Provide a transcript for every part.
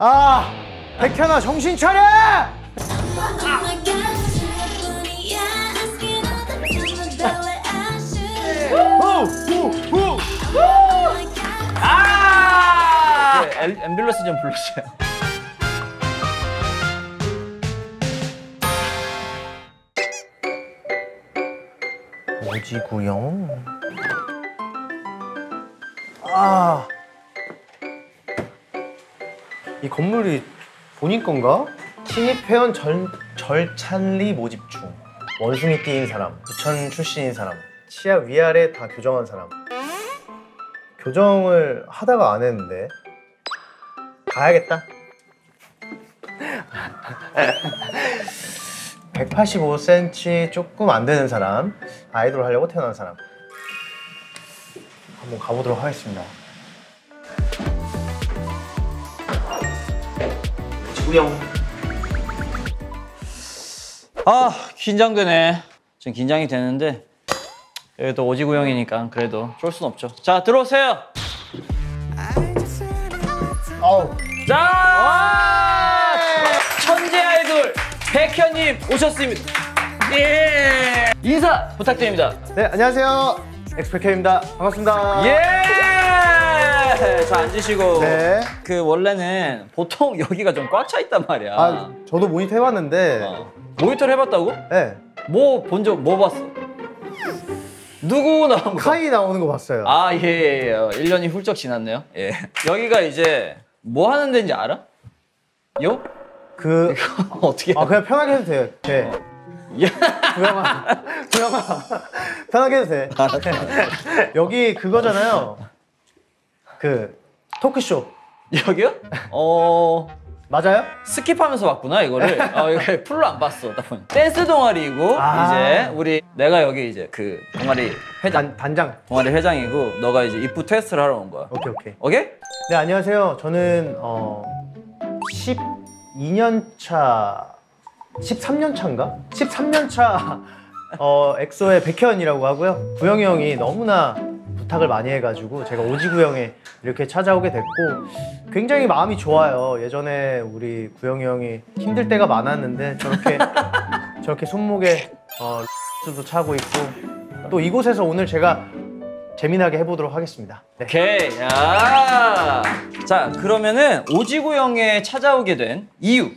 아, 백현아 정신 차려! 앰뷸런스 좀 불러주세요. 오지구형. 아, 이 건물이 본인 건가? 신입 회원 절찬리 모집 중. 원숭이 띠인 사람, 부천 출신인 사람, 치아 위아래 다 교정한 사람. 교정을 하다가 안 했는데 가야겠다. 185cm 조금 안 되는 사람, 아이돌 하려고 태어난 사람. 한번 가보도록 하겠습니다. 지구형. 아, 긴장되네. 좀 긴장이 되는데 여기도 오지구형이니까 그래도 쫄 순 없죠. 자, 들어오세요. 어우. 자, 천재 아이돌 백현님 오셨습니다. 예, 인사 부탁드립니다. 네, 안녕하세요. 엑스백현입니다. 반갑습니다. 예. 자, 앉으시고. 네. 그 원래는 보통 여기가 좀 꽉 차 있단 말이야. 아, 저도 모니터 해봤는데. 모니터를 해봤다고? 네. 뭐 봤어? 누구 나온 거? 카이 나오는 거 봤어요. 아, 예. 1년이 훌쩍 지났네요. 예. 여기가 이제 뭐 하는 데인지 알아? 요? 그 어떻게? 아, 그냥 편하게 해도 돼요. 네. 야. 구영아, 편하게 해도 돼. 여기 그거잖아요. 그 토크쇼. 여기요? 맞아요? 스킵하면서 봤구나 이거를. 이거 풀로 안 봤어. 딱 보니. 댄스 동아리이고 이제 내가 여기 이제 그 동아리 회장. 단장. 동아리 회장이고 너가 이제 입부 테스트를 하러 온 거야. 오케이. 오케이? 네, 안녕하세요. 저는 12년 차, 13년 차인가? 13년 차 엑소의 백현이라고 하고요. 구영이 형이 너무나 부탁을 많이 해가지고 제가 오지구형에 이렇게 찾아오게 됐고 굉장히 마음이 좋아요. 예전에 우리 구영이 형이 힘들 때가 많았는데 저렇게 손목에 도 차고 있고 또 이곳에서 오늘 제가 재미나게 해보도록 하겠습니다. 네. 오케이. 야. 자, 그러면은 오지구형에 찾아오게 된 이유.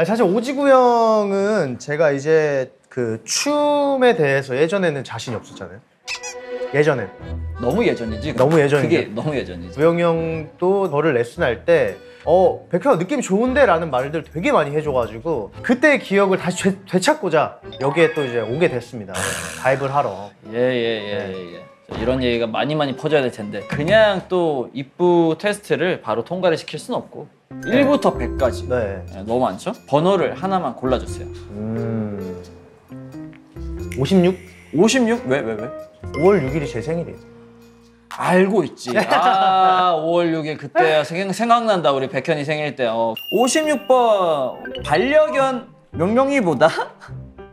사실 오지구형은 제가 이제 그 춤에 대해서 예전에는 자신이 없었잖아요. 예전엔. 너무 예전이지? 너무 예전이죠. 그게 너무 예전이지. 구영이 형도 저를 레슨할 때 백현아 느낌 좋은데? 라는 말들 되게 많이 해줘가지고 그때의 기억을 다시 되찾고자 여기에 또 이제 오게 됐습니다. 가입을 하러. 예. 이런 얘기가 많이 퍼져야 될 텐데 그냥 또 입부 테스트를 바로 통과를 시킬 순 없고 1부터 100까지 네. 너무 많죠? 번호를 하나만 골라주세요. 56? 56? 왜? 5월 6일이 제 생일이에요. 알고 있지. 5월 6일 그때 생각난다. 우리 백현이 생일 때. 56번 반려견 명명이보다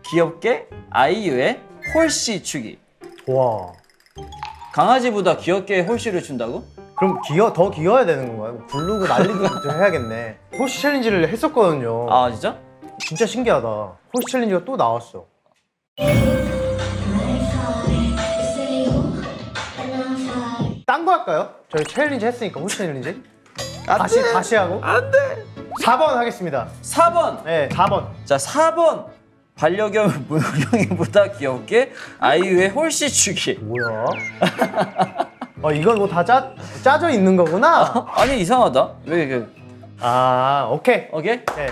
귀엽게 아이유의 홀씨 추기. 와. 강아지보다 귀엽게 홀씨를 준다고? 그럼 더 귀여워야 되는 건가요? 부르고 난리도 좀 해야겠네. 홀씨 챌린지를 했었거든요. 아, 진짜? 진짜 신기하다. 홀씨 챌린지가 또 나왔어. 딴 거 할까요? 저희 챌린지 했으니까 홀씨 챌린지. 다시 하고. 안 돼. 4번 하겠습니다. 4번. 네, 4번. 자, 4번. 반려견 문명이보다 귀엽게 아이유의 홀씨 추기. 뭐야? 이건 뭐 다 짜져 있는 거구나? 아니, 이상하다. 왜 이게. 오케이. 오케이? 네.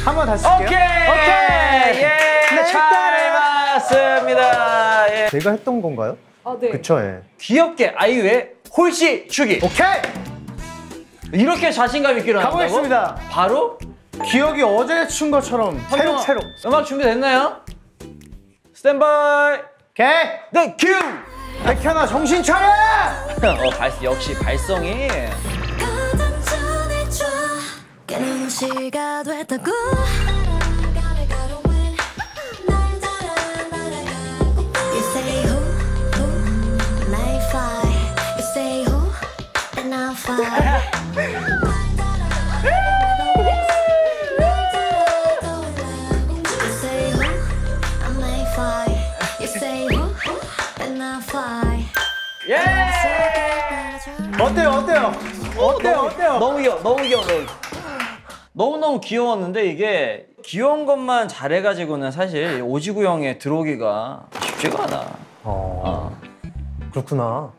한 번 다시 쓸게요. 오케이! 예! 잘 맞습니다. 예. 제가 했던 건가요? 네. 그쵸, 예. 귀엽게 아이유의 홀씨 추기. 오케이! 이렇게 자신감 있게 일어난다고? 가보겠습니다. 바로? 기억이 어제 춘 것처럼 새록새록. 음악 준비됐나요? 스탠바이. 오케이! 네, 큐! 백현아 정신 차려! 역시 발성이. 시가 됐다고 You say who, night fly You say 어때요? 너무 귀여워, 너무 귀여워. 너무너무 귀여웠는데 이게 귀여운 것만 잘해가지고는 사실 오지구 형에 들어오기가 쉽지가 않아. 그렇구나.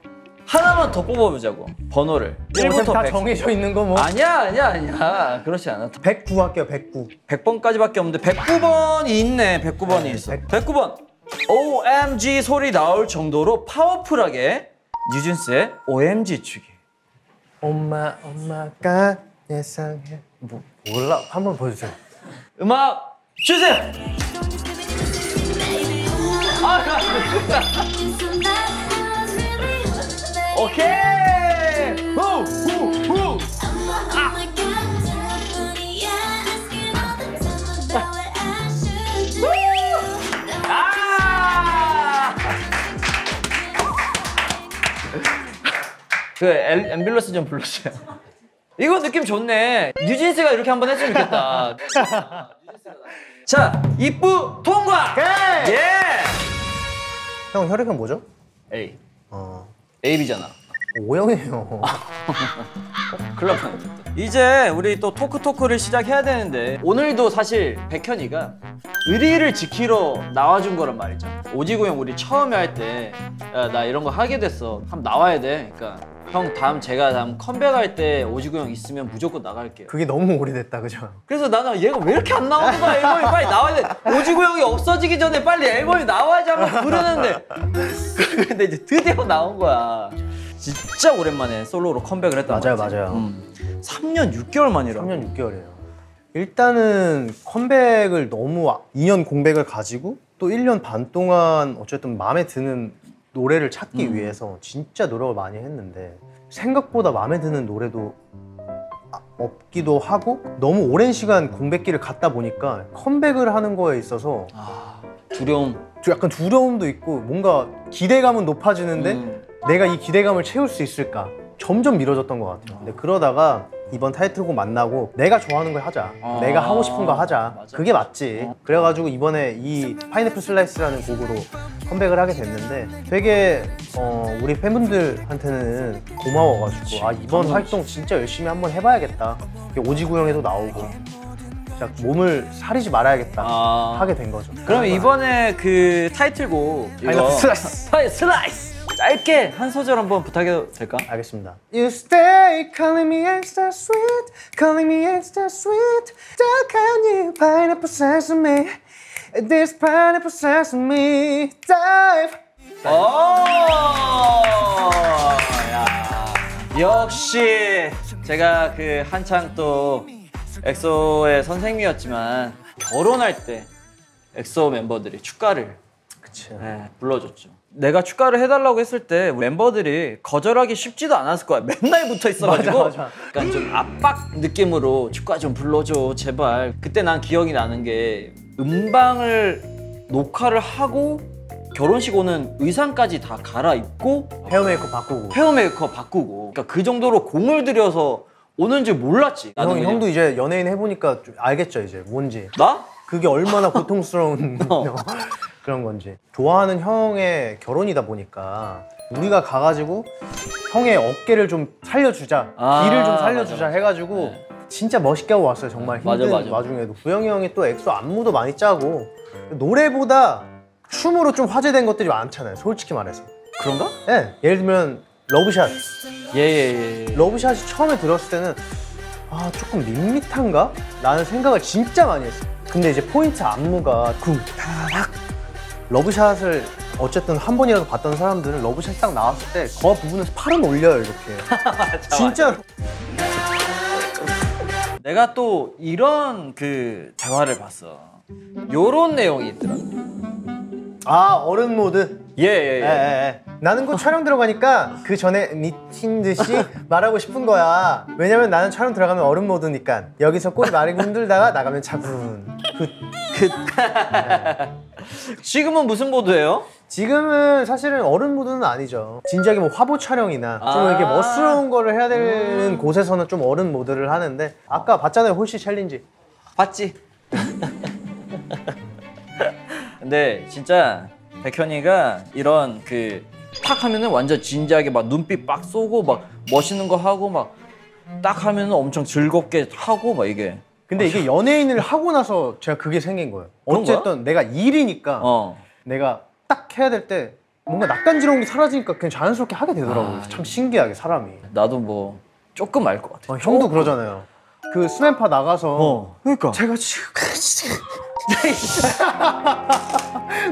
하나만 더 뽑아보자고. 번호를. 어차피 1부터 다 100. 정해져 있는 거 뭐. 아니야. 그렇지 않아. 109 할게요, 109. 100번까지밖에 없는데 109번이 있네. 109번이 있어. 109번. OMG 소리 나올 정도로 파워풀하게 뉴진스의 OMG 추기. 엄마가 예상해. 몰라. 한번 보여주세요. 음악 주세요. 오케이. 후. 그 앰뷸런스 좀 불러주세요. 이거 느낌 좋네. 뉴진스가 이렇게 한번 했으면 좋겠다. 자, 입부 통과. 오케이. 예. 형 혈액형 뭐죠? A. 어. AB잖아. O형이에요. 클럽. 이제 우리 또 토크를 시작해야 되는데 오늘도 사실 백현이가 의리를 지키러 나와준 거란 말이죠. 오지구 형 우리 처음에 할 때 나 이런 거 하게 됐어. 한번 나와야 돼. 그러니까 형 제가 다음 컴백할 때 오지구 형 있으면 무조건 나갈게요. 그게 너무 오래됐다, 그죠? 그래서 나는 얘가 왜 이렇게 안 나오는 거야? 앨범이 빨리 나와야 돼. 오지구 형이 없어지기 전에 빨리 앨범이 나와야지 한번 부르는데 근데 이제 드디어 나온 거야. 진짜 오랜만에 솔로로 컴백을 했단 말이야. 맞아요. 3년 6개월 만이라고. 3년 6개월이에요. 일단은 컴백을 너무 2년 공백을 가지고 또 1년 반 동안 어쨌든 마음에 드는 노래를 찾기 위해서 진짜 노력을 많이 했는데 생각보다 마음에 드는 노래도 없기도 하고 너무 오랜 시간 공백기를 갖다 보니까 컴백을 하는 거에 있어서 두려움. 약간 두려움도 있고 뭔가 기대감은 높아지는데 내가 이 기대감을 채울 수 있을까? 점점 미뤄졌던 것 같아요. 근데 그러다가 이번 타이틀곡 만나고 내가 좋아하는 걸 하자. 내가 하고 싶은 거 하자. 맞아. 그게 맞지. 그래가지고 이번에 이 파인애플 슬라이스라는 곡으로 컴백을 하게 됐는데 되게 우리 팬분들한테는 고마워가지고 이번 활동 진짜 열심히 한번 해봐야겠다. 오지구 형에도 나오고 진짜 몸을 사리지 말아야겠다 하게 된 거죠. 그럼 이번에 그 타이틀곡 파인애플 슬라이스. 슬라이스 짧게 한 소절 한번 부탁해도 될까? 알겠습니다. You stay calling me extra sweet, calling me extra sweet. Stuck on you, pineapple sesame. This pineapple sesame dive. 야. 역시 제가 그 한창 또 엑소의 선생님이었지만 결혼할 때 엑소 멤버들이 축가를 그치. 불러줬죠. 내가 축가를 해달라고 했을 때 멤버들이 거절하기 쉽지도 않았을 거야. 맨날 붙어 있어가지고 맞아. 약간 좀 압박 느낌으로 축가 좀 불러줘 제발. 그때 난 기억이 나는 게 음방을 녹화를 하고 결혼식 오는 의상까지 다 갈아입고 헤어 메이크업 바꾸고. 헤어 메이크업 바꾸고 그러니까 그 정도로 공을 들여서 오는 줄 몰랐지. 나는 그냥. 형도 이제 연예인 해보니까 좀 알겠죠 이제 뭔지. 나? 그게 얼마나 고통스러운 그런 건지. 좋아하는 형의 결혼이다 보니까 우리가 가가지고 형의 어깨를 좀 살려주자, 길을 좀 살려주자 맞아. 해가지고 네. 진짜 멋있게 하고 왔어요. 정말 힘든 맞아. 와중에도. 구영이 형이 또 엑소 안무도 많이 짜고 노래보다 춤으로 좀 화제된 것들이 많잖아요. 솔직히 말해서. 그런가? 네, 예를 들면 러브샷. 예. 러브샷이 처음에 들었을 때는 조금 밋밋한가? 라는 생각을 진짜 많이 했어요. 근데 이제 포인트 안무가 쿵타락 러브샷을 어쨌든 한 번이라도 봤던 사람들은 러브샷 딱 나왔을 때 그 부분에서 팔은 올려요 이렇게. 진짜로. 내가 또 이런 그 대화를 봤어. 요런 내용이 있더라. 어른 모드. 예. 나는 곧 촬영 들어가니까 그 전에 미친 듯이 말하고 싶은 거야. 왜냐면 나는 촬영 들어가면 어른 모드니까. 여기서 꼭 말이고 흔들다가 나가면 차분. 지금은 무슨 모드예요? 지금은 사실은 어른 모드는 아니죠. 진지하게 뭐 화보 촬영이나 좀 이렇게 멋스러운 거를 해야 되는 곳에서는 좀 어른 모드를 하는데 아까 봤잖아요, 홀씨 챌린지. 봤지? 근데 진짜 백현이가 이런 그 탁 하면은 완전 진지하게 막 눈빛 빡 쏘고 막 멋있는 거 하고 막 딱 하면은 엄청 즐겁게 하고 막 이게. 근데 이게 연예인을 하고 나서 제가 그게 생긴 거예요. 그런 거야? 어쨌든 내가 일이니까 내가 딱 해야 될 때 뭔가 낯간지러운 게 사라지니까 그냥 자연스럽게 하게 되더라고요. 참 신기하게 사람이. 나도 뭐 조금 알 것 같아. 형도 그러잖아요. 그 스맨파 나가서 그러니까. 제가 지금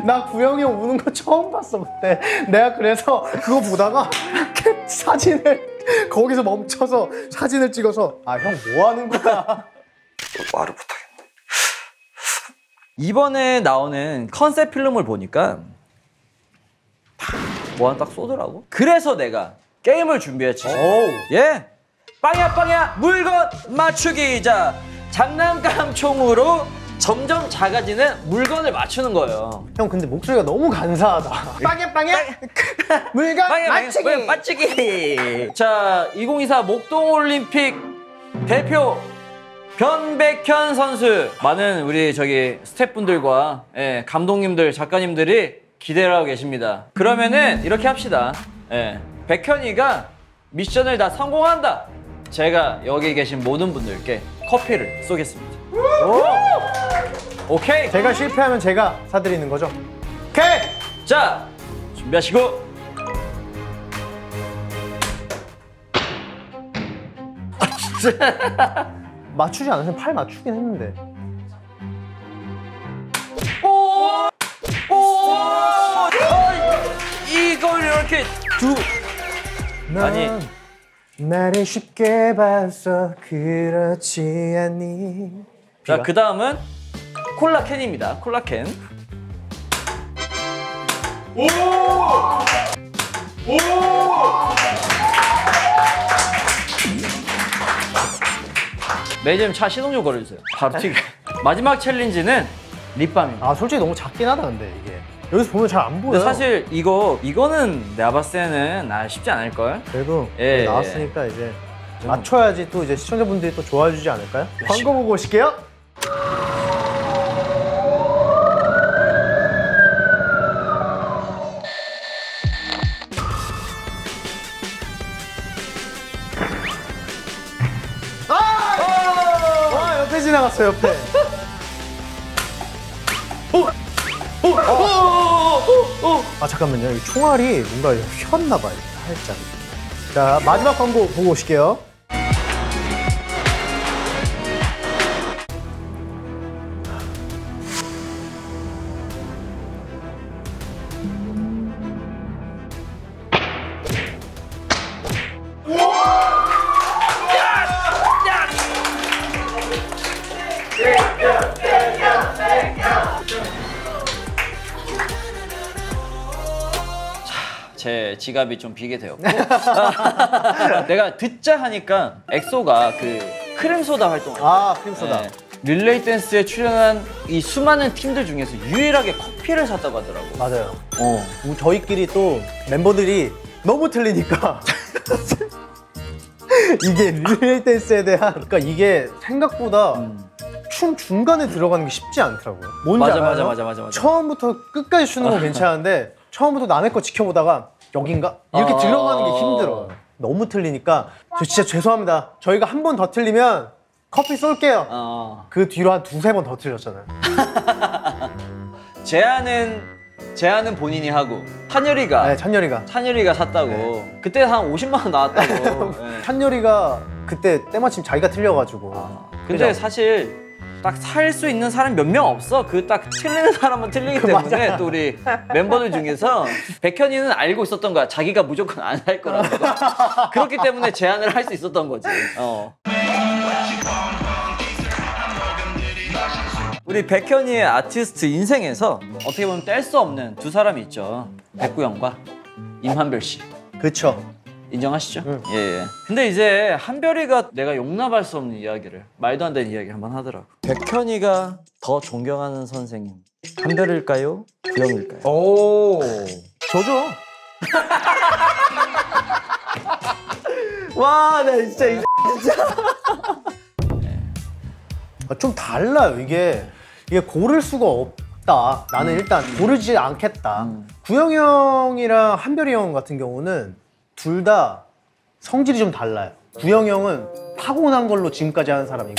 나 구영이 형 우는 거 처음 봤어 그때. 내가 그래서 그거 보다가 사진을 거기서 멈춰서 사진을 찍어서 아 형 뭐 하는 거야? 말을 못하겠네. 이번에 나오는 컨셉 필름을 보니까 뭐 하나 딱 쏘더라고. 그래서 내가 게임을 준비했지. 예, 빵야 빵야 물건 맞추기. 자, 장난감 총으로 점점 작아지는 물건을 맞추는 거예요. 형 근데 목소리가 너무 간사하다. 빵야 물건 맞추기. 맞추기. 자, 2024 목동올림픽 대표 변백현 선수. 많은 우리 저기 스태프분들과 감독님들, 작가님들이 기대를 하고 계십니다. 그러면은 이렇게 합시다. 백현이가 미션을 다 성공한다. 제가 여기 계신 모든 분들께 커피를 쏘겠습니다. 오케이. 제가 실패하면 제가 사드리는 거죠? 오케이. 자, 준비하시고. 맞추지 않으면 팔 맞추긴 했는데. 이걸 이렇게 아니. 나를 쉽게 봐서 그렇지 않니. 자, 그 다음은 콜라캔입니다. 콜라캔. 매니저님 차 시동 좀 걸어주세요. 바로 튀게. 마지막 챌린지는 립밤입니다. 아 솔직히 너무 작긴 하다 근데 이게 여기서 보면 잘 안 보여. 근데 사실 이거는 내가 봤을 때는 쉽지 않을걸? 그래도 예, 나왔으니까 이제 맞춰야지 또 이제 시청자분들이 또 좋아해 주지 않을까요? 광고 보고 오실게요. 와 옆에 지나갔어 옆에. 아 잠깐만요. 이 총알이 뭔가 휘었나 봐요. 살짝. 자 마지막 광고 보고 오실게요. 제 지갑이 좀 비게 되었고 내가 듣자 하니까 엑소가 그 크림소다 활동을 아 크림소다. 릴레이 댄스에 출연한 이 수많은 팀들 중에서 유일하게 커피를 샀다고 하더라고. 맞아요. 저희끼리 또 멤버들이 너무 틀리니까 이게 릴레이 댄스에 대한 그러니까 이게 생각보다 춤 중간에 들어가는 게 쉽지 않더라고요. 뭔지 알아요? 맞아. 처음부터 끝까지 추는 건 괜찮은데 처음부터 남의 거 지켜보다가 여긴가? 이렇게 들어가는 게 힘들어요. 너무 틀리니까 저 진짜 죄송합니다. 저희가 한 번 더 틀리면 커피 쏠게요. 그 뒤로 한 두세 번 더 틀렸잖아요. 제안은 본인이 하고 찬열이가 네, 찬열이가 샀다고. 그때 한 50만 원 나왔다고. 네. 찬열이가 그때 때마침 자기가 틀려가지고. 근데 그죠? 사실 딱 살 수 있는 사람이 몇 명 없어. 그 딱 틀리는 사람은 틀리기 때문에 또 우리 멤버들 중에서 백현이는 알고 있었던 거야. 자기가 무조건 안 할 거라고. 그렇기 때문에 제안을 할 수 있었던 거지. 우리 백현이의 아티스트 인생에서 어떻게 보면 뗄 수 없는 두 사람이 있죠. 백구영과 임한별 씨. 그쵸. 인정하시죠? 예. 근데 이제 한별이가 내가 용납할 수 없는 이야기를, 말도 안 되는 이야기를 한번 하더라고. 백현이가 더 존경하는 선생님 한별일까요? 구형일까요? 오. 저죠. 와, 나 진짜 좀 달라요. 이게 고를 수가 없다. 나는 일단 고르지 않겠다. 구영이 형이랑 한별이 형 같은 경우는 둘 다 성질이 좀 달라요. 구영이 형은 타고난 걸로 지금까지 하는 사람이고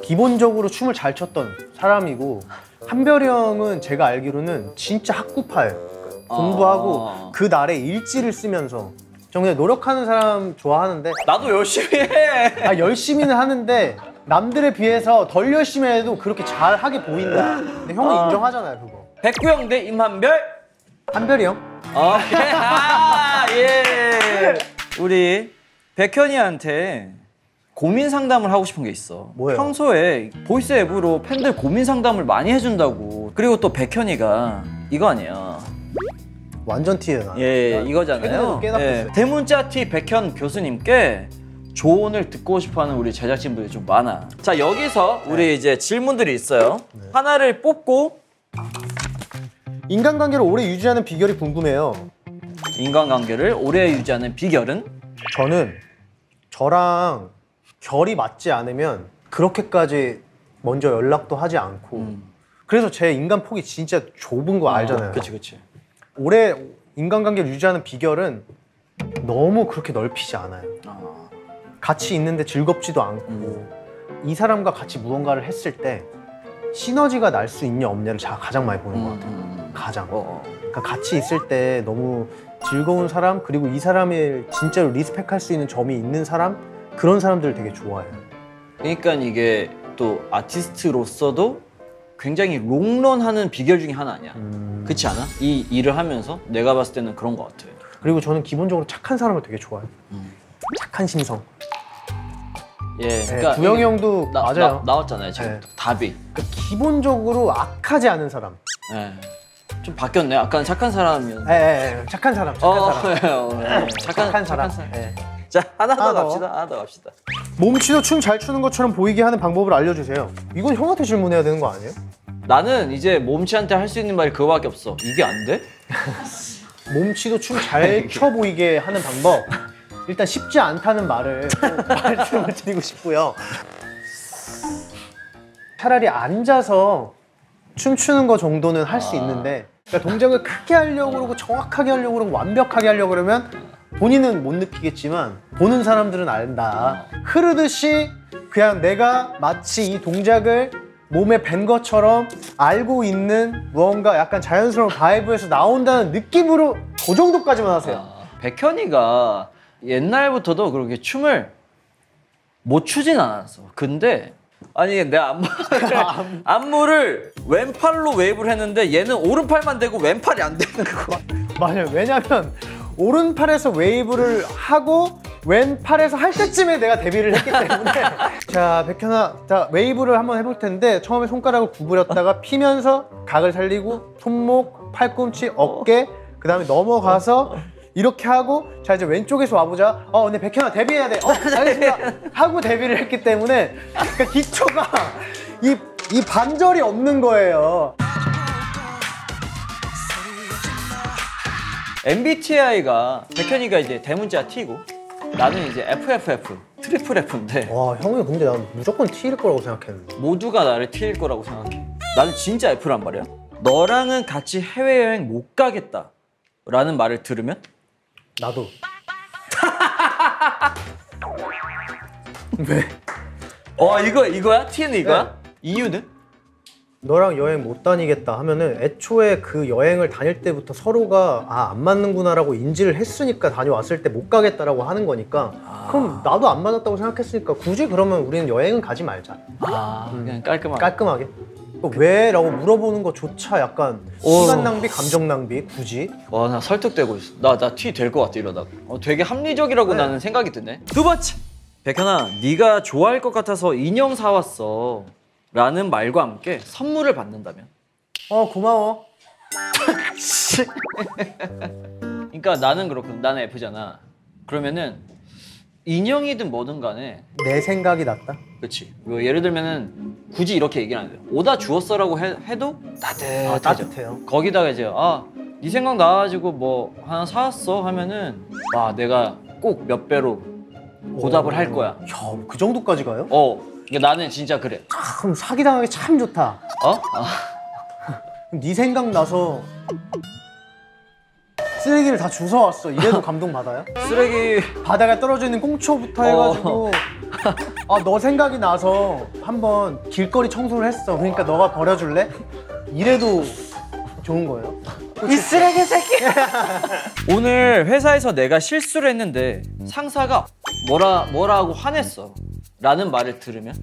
기본적으로 춤을 잘 췄던 사람이고 한별이 형은 제가 알기로는 진짜 학구파예요. 공부하고 그 날에 일지를 쓰면서 정말 노력하는 사람 좋아하는데 나도 열심히 해. 열심히는 하는데 남들에 비해서 덜 열심히 해도 그렇게 잘하게 보인다. 근데 형은 인정하잖아요, 그거. 백구형 대 임한별? 한별이 형? 예. 우리 백현이한테 고민 상담을 하고 싶은 게 있어. 뭐예요? 평소에 보이스 앱으로 팬들 고민 상담을 많이 해준다고. 그리고 또 백현이가 이거 아니야. 완전 티예요, 나. 예, 이거잖아요. 최근에도 꽤 나빴어요. 대문자티 백현 교수님께 조언을 듣고 싶어하는 우리 제작진분들이 좀 많아. 자, 여기서 우리 이제 질문들이 있어요. 하나를 뽑고 인간관계를 오래 유지하는 비결이 궁금해요. 인간관계를 오래 유지하는 비결은? 저는 저랑 결이 맞지 않으면 그렇게까지 먼저 연락도 하지 않고 그래서 제 인간 폭이 진짜 좁은 거 알잖아요. 그치. 오래 인간관계를 유지하는 비결은 너무 그렇게 넓히지 않아요. 같이 있는데 즐겁지도 않고 이 사람과 같이 무언가를 했을 때 시너지가 날 수 있냐 없냐를 가장 많이 보는 것 같아요. 가장. 그러니까 같이 있을 때 너무 즐거운 사람 그리고 이 사람을 진짜로 리스펙할 수 있는 점이 있는 사람 그런 사람들을 되게 좋아해요. 그러니까 이게 또 아티스트로서도 굉장히 롱런하는 비결 중에 하나 아니야. 그렇지 않아? 이 일을 하면서 내가 봤을 때는 그런 것 같아. 그리고 저는 기본적으로 착한 사람을 되게 좋아해요. 착한 심성. 예, 네, 구영이 형도 맞아요. 나왔잖아요 지금. 네. 답이. 그러니까 기본적으로 악하지 않은 사람. 예. 좀 바뀌었네. 아까는 착한 사람이었는데. 착한 사람. 착한 사람. 예. 자, 하나 더 하나 더. 갑시다. 하나 더 갑시다. 몸치도 춤 잘 추는 것처럼 보이게 하는 방법을 알려주세요. 이건 형한테 질문해야 되는 거 아니에요? 나는 이제 몸치한테 할 수 있는 말이 그거밖에 없어. 이게 안 돼? 몸치도 춤 잘 춰 보이게 하는 방법. 일단 쉽지 않다는 말을 꼭 말씀을 드리고 싶고요. 차라리 앉아서 춤추는 거 정도는 할 수 있는데 그러니까 동작을 크게 하려고 그러고 정확하게 하려고 그러고 완벽하게 하려고 그러면 본인은 못 느끼겠지만 보는 사람들은 안다. 흐르듯이 그냥 내가 마치 이 동작을 몸에 밴 것처럼 알고 있는 무언가 약간 자연스러운 바이브에서 나온다는 느낌으로 그 정도까지만 하세요. 백현이가 옛날부터도 그렇게 춤을 못 추진 않았어. 근데 아니 내가 안무를 왼팔로 웨이브를 했는데 얘는 오른팔만 대고 왼팔이 안 되는 거. 맞아요. 왜냐면 오른팔에서 웨이브를 하고 왼팔에서 할 때쯤에 내가 데뷔를 했기 때문에 자, 백현아, 자, 웨이브를 한번 해볼 텐데 처음에 손가락을 구부렸다가 피면서 각을 살리고 손목, 팔꿈치, 어깨 그 다음에 넘어가서 이렇게 하고 자 이제 왼쪽에서 와보자. 근데 백현아 데뷔해야 돼. 알겠습니다. 하고 데뷔를 했기 때문에 그러니까 기초가 이 반절이 없는 거예요. MBTI가 백현이가 이제 대문자 T고 나는 이제 FFF 트리플 F인데 와, 형이 근데 난 무조건 T일 거라고 생각했는데. 모두가 나를 T일 거라고 생각해. 나는 진짜 F란 말이야. 너랑은 같이 해외여행 못 가겠다 라는 말을 들으면 나도. 왜? 이거야? T는 이거야? 네. 이유는? 너랑 여행 못 다니겠다 하면은 애초에 그 여행을 다닐 때부터 서로가 안 맞는구나라고 인지를 했으니까 다녀왔을 때 못 가겠다라고 하는 거니까 그럼 나도 안 맞았다고 생각했으니까 굳이 그러면 우리는 여행은 가지 말자. 그냥 깔끔하게. 깔끔하게. 왜? 라고 물어보는 거조차 약간 시간 낭비, 감정 낭비 굳이. 와, 나 설득되고 있어. 나 T 될 것 같아 이러다가. 되게 합리적이라고 나는 생각이 드네. 두 번째. 백현아, 네가 좋아할 것 같아서 인형 사왔어 라는 말과 함께 선물을 받는다면? 고마워. 그러니까 나는 그렇거든. 나는 F잖아. 그러면은 인형이든 뭐든 간에 내 생각이 낫다. 그치. 뭐 예를 들면은 굳이 이렇게 얘기를 안 해요. 오다 주었어라고 해도 따뜻하죠. 따뜻해요. 거기다가 이제 네 생각 나가지고 뭐 하나 사왔어 하면은 내가 꼭 몇 배로 보답을 할 거야. 야, 그 정도까지 가요? 그러니까 나는 진짜 그래. 참 사기당하기 참 좋다. 네 생각 나서 쓰레기를 다 주워왔어. 이래도 감동받아요? 쓰레기 바닥에 떨어져 있는 꽁초부터 해가지고 너 생각이 나서 한번 길거리 청소를 했어. 그러니까 너가 버려줄래? 이래도 좋은 거예요. 이 쓰레기 새끼! 오늘 회사에서 내가 실수를 했는데 상사가 뭐라고 화냈어 라는 말을 들으면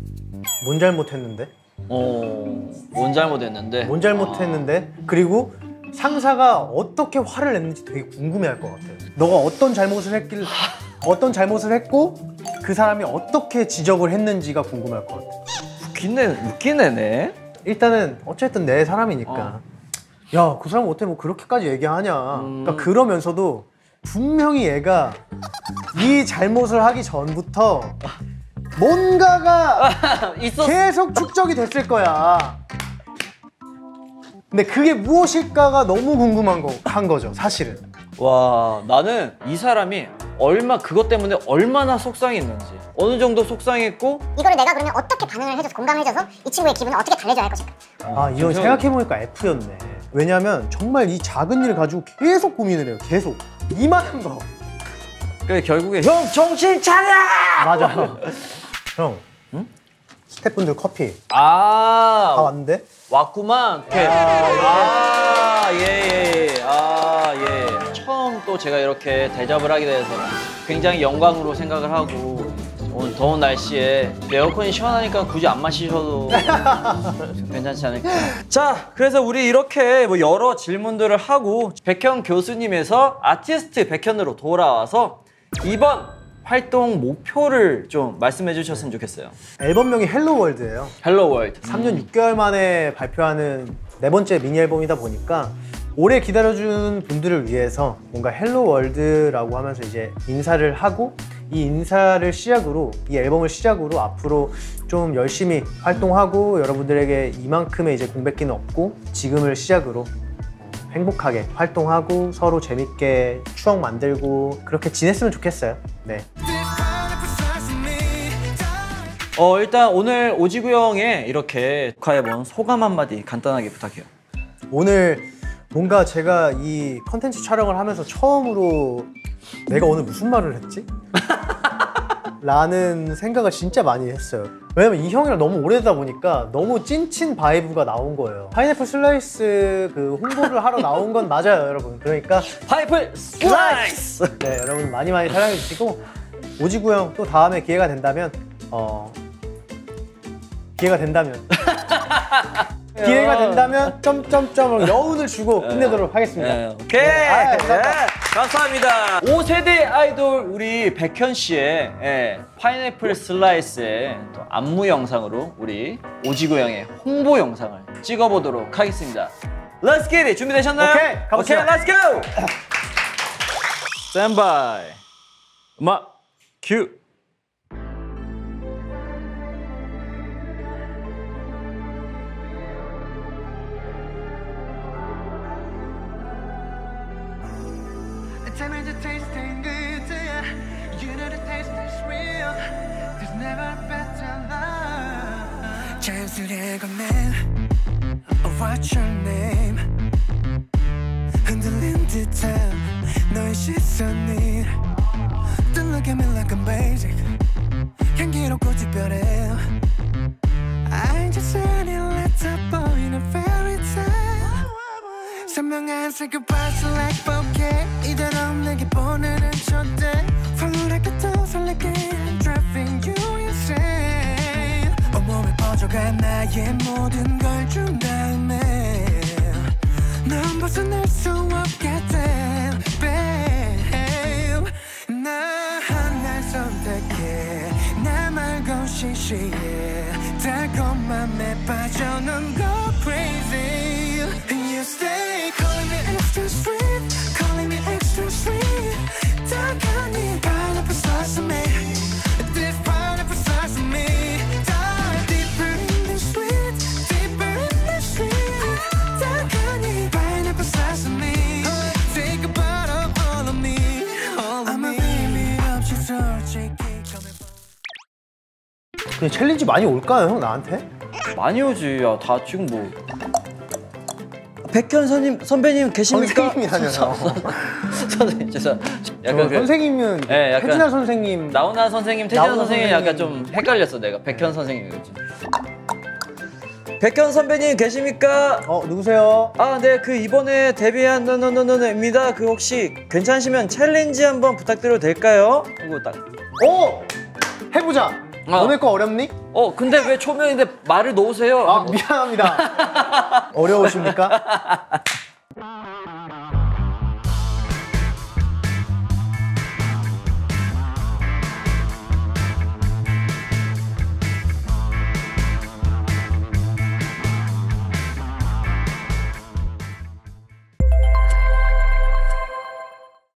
뭔 잘못했는데? 뭔 잘못했는데? 뭔 잘못했는데? 그리고 상사가 어떻게 화를 냈는지 되게 궁금해할 것 같아요. 너가 어떤 잘못을 했고 그 사람이 어떻게 지적을 했는지가 궁금할 것 같아요. 웃긴 애네. 일단은 어쨌든 내 사람이니까 야, 그 사람 어떻게 뭐 그렇게까지 얘기하냐. 그러니까 그러면서도 분명히 얘가 이 잘못을 하기 전부터 뭔가가 계속 축적이 됐을 거야. 근데 그게 무엇일까가 너무 한 거죠, 사실은. 와, 나는 이 사람이 그것 때문에 얼마나 속상했는지, 어느 정도 속상했고, 이거를 내가 그러면 어떻게 반응을 해줘서 공감을 해줘서 이 친구의 기분을 어떻게 달래줘야 할 것일까? 이건 생각해보니까 F였네. 왜냐면 정말 이 작은 일을 가지고 계속 고민을 해요. 계속 이만한 거. 그래 결국에 형 정신 차려! 맞아. 형, 응? 스태프분들 커피 다 다 왔는데? 왔구만. 예. 처음 또 제가 이렇게 대접을 하게 돼서 굉장히 영광으로 생각을 하고, 오늘 더운 날씨에 에어컨이 시원하니까 굳이 안 마시셔도 괜찮지 않을까. 자, 그래서 우리 이렇게 뭐 여러 질문들을 하고 백현 교수님에서 아티스트 백현으로 돌아와서 이번 활동 목표를 좀 말씀해 주셨으면 좋겠어요. 앨범명이 헬로월드예요. 헬로 월드. 3년 6개월 만에 발표하는 4번째 미니 앨범이다 보니까 오래 기다려준 분들을 위해서 뭔가 헬로월드라고 하면서 이제 인사를 하고, 이 인사를 시작으로, 이 앨범을 시작으로 앞으로 좀 열심히 활동하고 여러분들에게 이만큼의 이제 공백기는 없고 지금을 시작으로 행복하게 활동하고 서로 재밌게 추억 만들고 그렇게 지냈으면 좋겠어요. 네. 일단 오늘 오지구 형의 이렇게 녹화해본 소감 한마디 간단하게 부탁해요. 오늘 뭔가 제가 이 컨텐츠 촬영을 하면서 처음으로 내가 오늘 무슨 말을 했지? 라는 생각을 진짜 많이 했어요. 왜냐면 이 형이랑 너무 오래되다 보니까 너무 찐친 바이브가 나온 거예요. 파인애플 슬라이스 그 홍보를 하러 나온 건 맞아요, 여러분. 그러니까 파인애플 슬라이스! 네, 여러분 많이 사랑해 주시고, 오지구 형 또 다음에 기회가 된다면 점점점을 여운을 주고 끝내도록 하겠습니다. 오케이. 네, 감사합니다. 5세대 아이돌 우리 백현 씨의 파인애플 슬라이스의 또 안무 영상으로 우리 오지구 형의 홍보 영상을 찍어보도록 하겠습니다. Let's get it. 준비되셨나요? 오케이, 가보시죠. Let's go. 스탠바이. 음악 큐. Tell me the taste ain't good to you. You know the taste is real. There's never a better love. 자연스레 건넨 What's your name? 흔들린 듯한 너의 시선이 Don't look at me like I'm basic. 향기롭고 특별해. I just said it, let's up in a fairy tale. 선명한 say goodbye so like bouquet. 이대로 내게 보내는 초대. 설레겠다 설레게 driving you insane. 온몸에 퍼져간 나의 모든 걸 준 다음에 넌 벗어날 수 없게 돼 babe. 날 선택해 나 말고 시시해 달콤함에 빠져 넌 go crazy. You stay calling me extra sweet, calling me extra sweet. 다가니 pineapple slice of me, this pineapple slice of me. Dive deeper in the sweet. 근데 챌린지 많이 올까요, 형 나한테? 많이 오지. 야, 다 지금 뭐. 백현 선배님 계십니까? 선생님이라뇨. 선생님, 죄송. 약간 그 선생님은 네, 약간 태진아 선생님. 나훈아 선생님, 태진아 나훈아 선생님 약간 좀 헷갈렸어 내가. 백현 선생님이었지. 백현 선배님 계십니까? 누구세요? 아, 네, 그 이번에 데뷔한 너너너너입니다. 그 혹시 괜찮으시면 챌린지 한번 부탁드려도 될까요? 이거 딱. 해보자. 너네 거 어렵니? 근데 왜 초면인데 말을 놓으세요? 미안합니다. 어려우십니까?